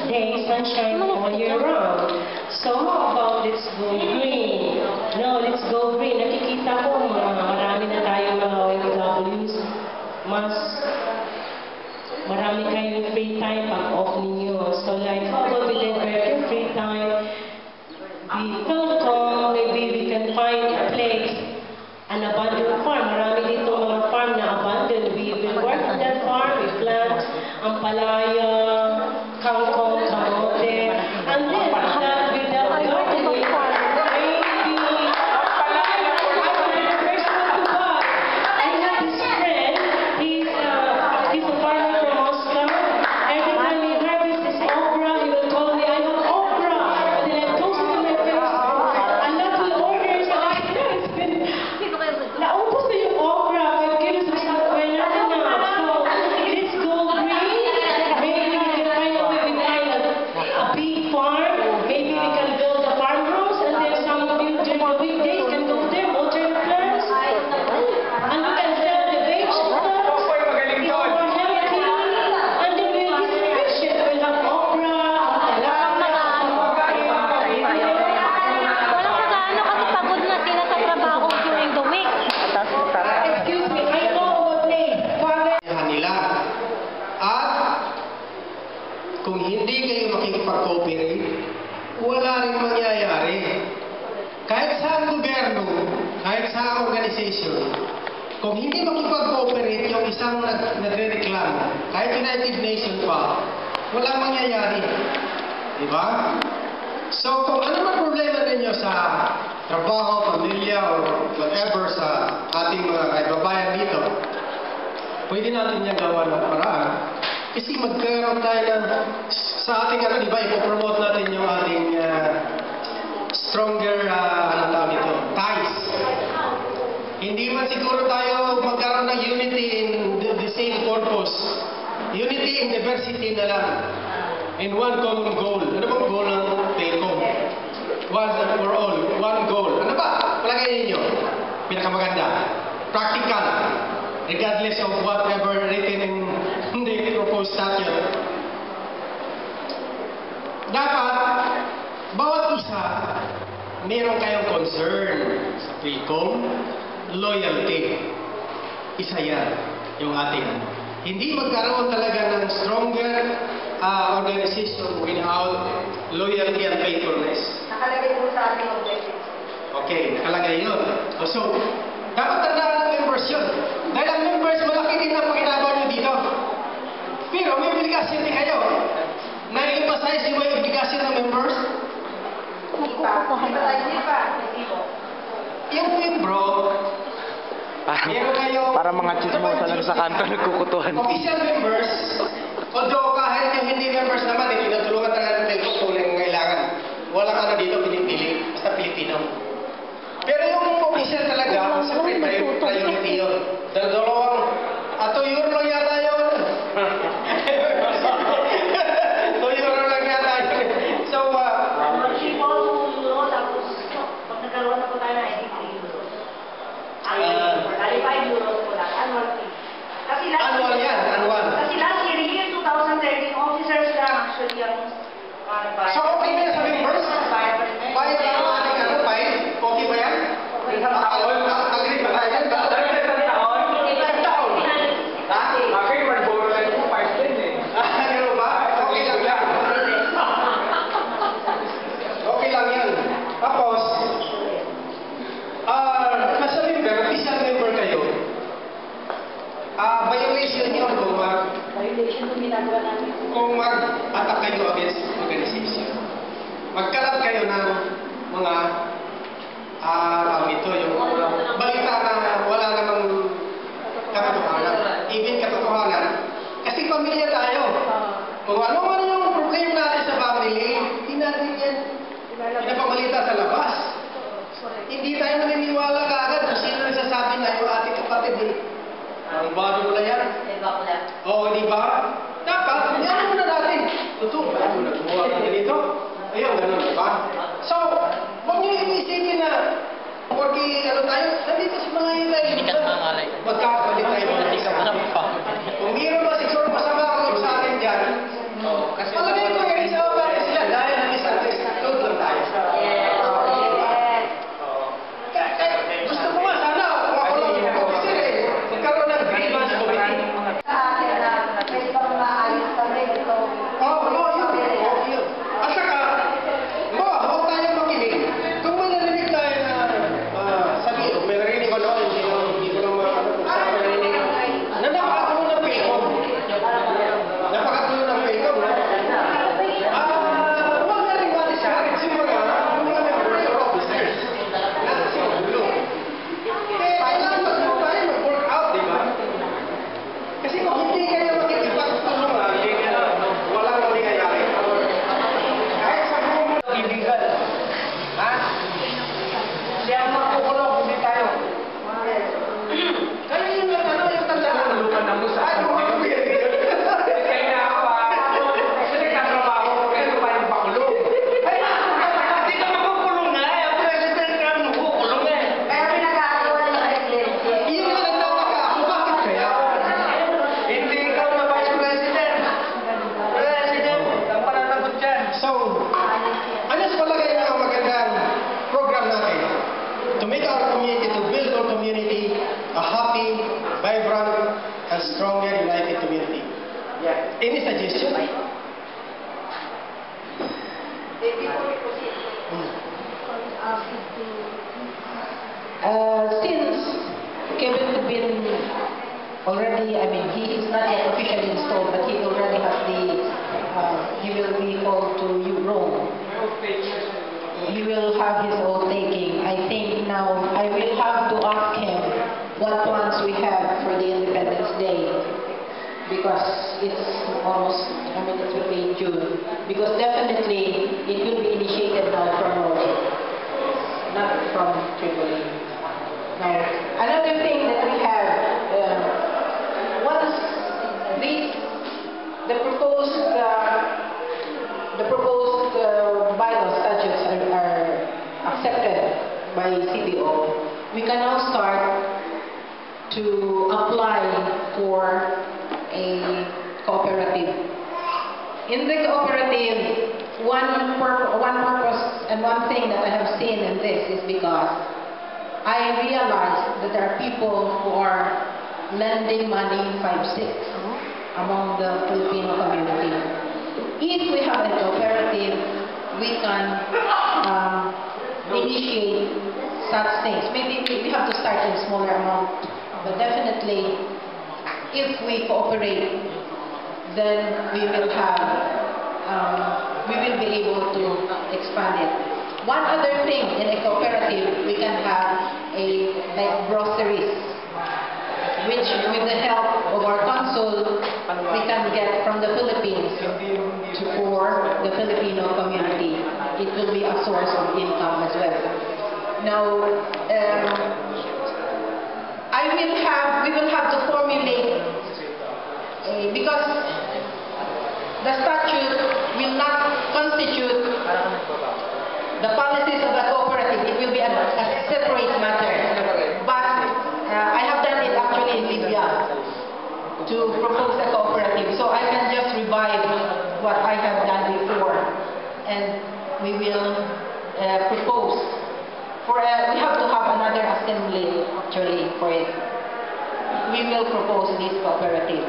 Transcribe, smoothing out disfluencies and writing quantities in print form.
day, sunshine all year round. So how about let's go green? No, let's go green. Nakikita ko, marami na tayong mga OFWs. Mas marami kayong free time pag off ninyo. So like, how about we divert your free time? We don't come, maybe we can find a place, an abandoned farm. Marami dito mga farm na abandoned. We will work on that farm, we plant ampalaya, kangkong, kamote, and then that with the gardening, maybe I have this friend, he's a farmer from Moscow. Every time he harvests his okra, he will call me, I have okra. Then I toast it in my face. A lot will order, so I said, naubos na yung okra, 5 kilos of okra, natin na. So, let's go green. Maybe we can find a way, we find a big farm. Maybe we can build a farmhouse, and then some of you during the weekdays can go there, water the plants. And we can sell the vegetables. It's more healthy. And then we'll be sufficient. We'll have okra, Walang magano kasi pagod na sila sa trabaho during the week. excuse me, I know what name. Nila. At kung hindi kayo makikipag-cooperate, wala rin mangyayari. Kahit sa gobyerno, kahit sa organization, kung hindi makipag-cooperate yung isang nagre-reklamo, kahit United Nations pa, walang mangyayari. Diba? So, kung ano man problema ninyo sa trabaho, pamilya, or whatever sa ating mga kaibabayan dito, pwede natin yan gawa ng paraan. Kasi magkaroon tayo ng, sa ating di ba, ipopromote natin yung ating stronger, ano tawag ito, ties. Hindi man siguro tayo magkaroon ng unity in the same purpose. Unity in diversity na lang. In one common goal. Ano bang goal ng TELCOM? Once and for all. One goal. Ano ba? Palagay ninyo. Pinakamaganda. Practical. Regardless of whatever written in the proposed statute. Dapat, bawat isa, meron kayong concern sa PhilCom, loyalty. Isa yan, yung ating. Hindi magkaroon talaga ng stronger organization without loyalty and faithfulness. Nakalagay po sa ating objectives. Okay, nakalagay yun. So, dapat tandaan ng members yun. Dahil ang members, malaki din ang pakinaban nyo dito. Pero may obligasyon din kayo. Na-emphasize yung may obligasyon ng members. Hindi pa. Yung membro, meron kayo... Para mga chismosa lang sa kanto nagkukutuhan. Official members, although kahit yung hindi members naman, tinutulungan talaga ng TELCOM kung kailangan. Walang ano dito, pinipili, basta Pilipino. Pero yung official talaga, siyempre priority yun. Dalawang, €2 lang yata yun. €2 lang yata yun. So, Membership po, €2, tapos pag nagkaroon na po tayo na €83. €5 po lang, annual fee. Kasi annual yan, annual. Kasi last year 2013, officers lang actually ang So, okay ba yan sa members? Bayad lang ang ating ano, bayad? Okay ba yan? Agree ba tayo? Isang taon. Ha? Ano ba? Okay lang yan. Okay lang yan. Tapos, nasa member, official member kayo, violation yun kung mag-attack kayo against organization. Magkalat kayo ng mga ito, yung balita na wala namang katotohanan. Even katotohanan. Kasi pamilya tayo. Kung ano man yung problema natin sa family, hindi natin yan pinapabalita sa labas. Hindi tayo maniniwala kaagad kung sino nagsasabi na yung ating kapatid. Ang bado mo na yan. Oo, di ba? Dapat, yan muna natin. Totoo, ba? Nagbuha ka ganito. Ayun, ganun, di ba? So, huwag niyo iisipin na porque ano tayo, nandito sa mga ilay. Magkakapalit tayo mga isa. Kung mayroon ba siguro masama ako sa atin dyan, palagay ko yung isa our community, to build our community a happy, vibrant, and stronger, united community. Any suggestion? Since Kevin Tubin already, he is not yet officially installed, but he already has he will be called to Rome. He will have his own taking. I think now I will have to ask him what plans we have for the Independence Day, because it's almost, it will be in June. Because definitely it will be initiated now from Rome, not from Tripoli. Now, another thing that we have, once the proposed bylaw statutes are accepted by CBO, we can now start to apply for a cooperative. In the cooperative, one purpose and one thing that I have seen in this is because I realized that there are people who are lending money 5-6 among the Filipino community. If we have a cooperative, we can initiate such things. Maybe we have to start in smaller amount, but definitely, if we cooperate, then we will be able to expand it. One other thing in a cooperative, we can have like groceries, which with the help of our consul, we can get from the Philippines for the Filipino community. It will be a source of income as well. Now, we will have to formulate, because the statute will not constitute the policies of the cooperative. It will be a separate matter. But I have done it actually in Libya to propose a cooperative. So I can just revive what I have done before, and we will propose. We have to have another assembly actually for it. We will propose this cooperative.